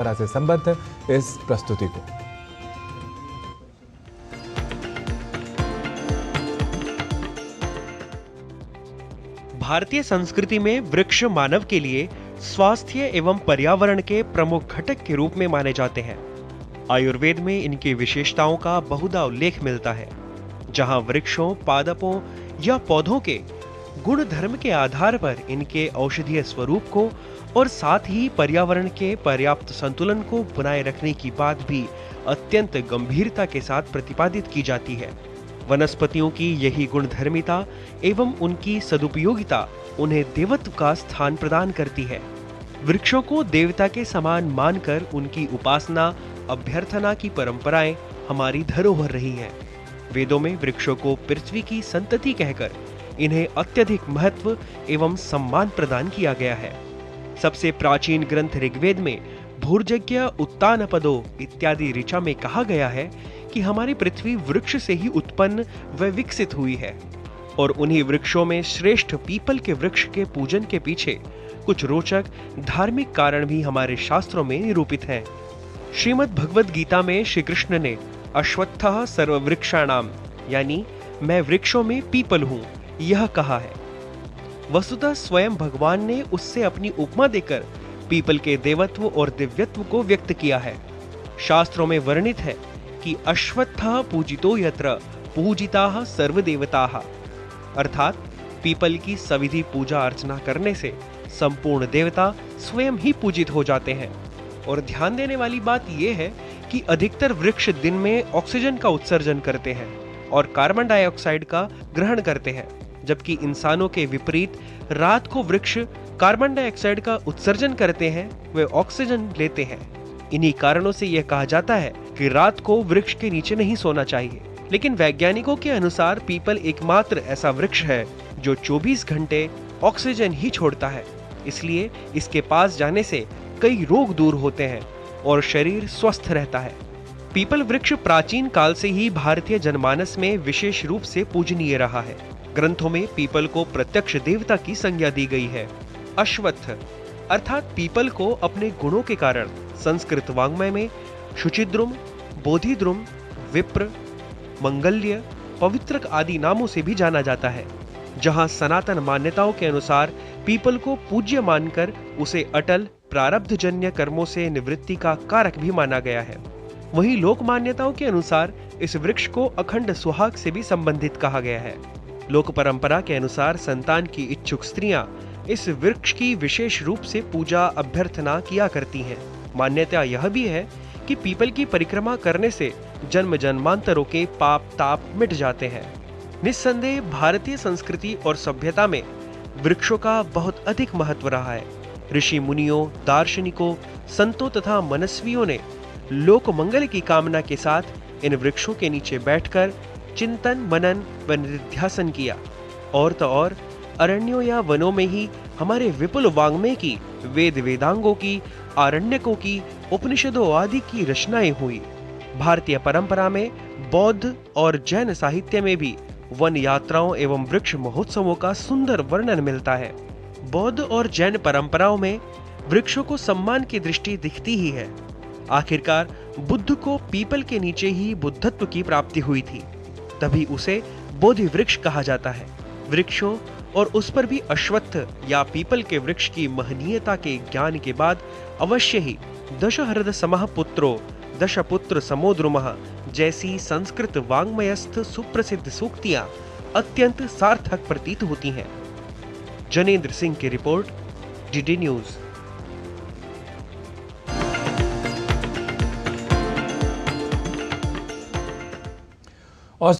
तरह से संबद्ध इस प्रस्तुति को। भारतीय संस्कृति में वृक्ष मानव के लिए स्वास्थ्य एवं पर्यावरण के प्रमुख घटक के रूप में माने जाते हैं। आयुर्वेद में इनकी विशेषताओं का बहुधा उल्लेख मिलता है, जहां वृक्षों, पादपों या पौधों के गुण धर्म के आधार पर इनके औषधीय स्वरूप को और साथ ही पर्यावरण के पर्याप्त संतुलन को बनाए रखने की बात भी अत्यंत गंभीरता के साथ प्रतिपादित की जाती है। वनस्पतियों की यही गुणधर्मिता एवं उनकी सदुपयोगिता उन्हें देवत्व का स्थान प्रदान करती है। वृक्षों को देवता के समान मानकर उनकी उपासना, अभ्यर्थना की परंपराएं हमारी धरोहर रही हैं। वेदों में वृक्षों को पृथ्वी की संतति कहकर इन्हें अत्यधिक महत्व एवं सम्मान प्रदान किया गया है। सबसे प्राचीन ग्रंथ ऋग्वेद में भूर्जज्ञ उत्तानपदो इत्यादि ऋचा में कहा गया है कि हमारी पृथ्वी वृक्ष से ही उत्पन्न व विकसित हुई है और उन्हीं वृक्षों में श्रेष्ठ पीपल के वृक्ष के पूजन के पीछे कुछ रोचक धार्मिक कारण भी हमारे शास्त्रों में निरूपित हैं। श्रीमद् भगवद गीता में श्री कृष्ण ने अश्वत्थः सर्ववृक्षाणाम यानी मैं वृक्षों में पीपल हूं यह कहा है। वस्तुतः स्वयं भगवान ने उससे अपनी उपमा देकर पीपल के देवत्व और दिव्यत्व को व्यक्त किया है। शास्त्रों में वर्णित है कि अश्वत्थः पूजितो यत्र पूजिताः सर्वदेवताः, अर्थात पीपल की सविधि पूजा अर्चना करने से संपूर्ण देवता स्वयं ही पूजित हो जाते हैं। और ध्यान देने वाली बात यह है कि अधिकतर वृक्ष दिन में ऑक्सीजन का उत्सर्जन करते हैं और कार्बन डाइऑक्साइड का ग्रहण करते हैं, जबकि इंसानों के विपरीत रात को वृक्ष कार्बन डाइऑक्साइड का उत्सर्जन करते हैं, वे ऑक्सीजन लेते हैं। इन्हीं कारणों से यह कहा जाता है कि रात को वृक्ष के नीचे नहीं सोना चाहिए। लेकिन वैज्ञानिकों के अनुसार पीपल एकमात्र ऐसा वृक्ष है जो 24 घंटे ऑक्सीजन ही छोड़ता है, इसलिए इसके पास जाने से कई रोग दूर होते हैं और शरीर स्वस्थ रहता है। पीपल वृक्ष प्राचीन काल से ही भारतीय जनमानस में विशेष रूप से पूजनीय रहा है। ग्रंथों में पीपल को प्रत्यक्ष देवता की संज्ञा दी गई है। अश्वत्थ अर्थात पीपल को अपने गुणों के कारण संस्कृत वाङ्मय में शुचिद्रुम, बोधिद्रुम, विप्र, मंगल्य, पवित्रक आदि नामों से भी जाना जाता है। जहां सनातन मान्यताओं के अनुसार पीपल को पूज्य मानकर उसे अटल प्रारब्धजन्य कर्मों से निवृत्ति का कारक भी माना गया है। वहीं लोक मान्यताओं के अनुसार इस वृक्ष को अखंड सुहाग से भी संबंधित कहा गया है। लोक परंपरा के अनुसार संतान की इच्छुक स्त्रियां इस वृक्ष की विशेष रूप से पूजा अभ्यर्थना किया करती हैं। मान्यता यह भी है कि पीपल की परिक्रमा करने से जन्म जन्मांतरों के पाप ताप मिट जाते हैं। निस्संदेह भारतीय संस्कृति और सभ्यता में वृक्षों का बहुत अधिक महत्व रहा है। ऋषि मुनियों, दार्शनिकों, संतों तथा मनस्वियों ने लोक मंगल की कामना के साथ इन वृक्षों के नीचे बैठकर चिंतन, मनन व निध्यासन किया। और तो और अरण्यों या वनों में ही हमारे विपुल वाङ्मय की, वेद वेदांगों की, आरण्यकों की, उपनिषदों आदि की रचनाएं हुई। भारतीय परंपरा में बौद्ध और जैन साहित्य में भी वन यात्राओं एवं वृक्ष महोत्सवों का सुंदर वर्णन मिलता है। बौद्ध और जैन परंपराओं में वृक्षों को सम्मान की दृष्टि दिखती ही है। आखिरकार बुद्ध को पीपल के नीचे ही बुद्धत्व की प्राप्ति हुई थी, तभी उसे बोधि वृक्ष कहा जाता है। वृक्षों और उस पर भी अश्वत्थ या पीपल के वृक्ष की महनीयता के ज्ञान के बाद अवश्य ही दशहृद समः पुत्रो दशपुत्र समोद्रुमः जैसी संस्कृत वाङ्मयस्थ सुप्रसिद्ध सूक्तियां अत्यंत सार्थक प्रतीत होती हैं। जनेंद्र सिंह की रिपोर्ट, डीडी न्यूज।